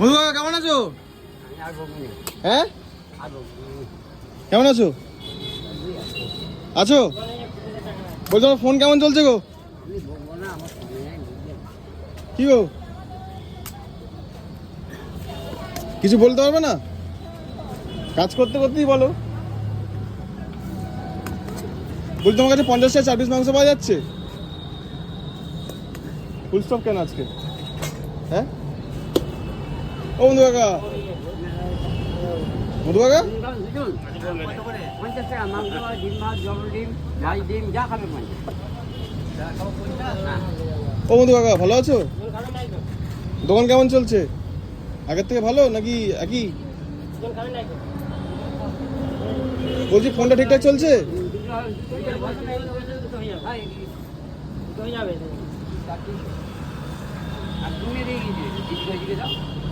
বন্ধু কেমন আছো? হ্যাঁ কেমন আছো? আছো বলছো ফোন কেমন চলছে গো? কি গো কিছু বলতে পারবে না? কাজ করতে করতেই বলো। বলছি তোমার কাছে 50 চার পিস মাংস পাওয়া যাচ্ছে? ফুল স্টপ কেন আজকে? হ্যাঁ ও বন্ধু কাকা, বন্ধু কাকা ও বন্ধু কাকা ভালো আছো? দোকান কেমন চলছে? আগের থেকে ভালো নাকি একই? বলছি ফোনটা ঠিকঠাক চলছে? আর তুমি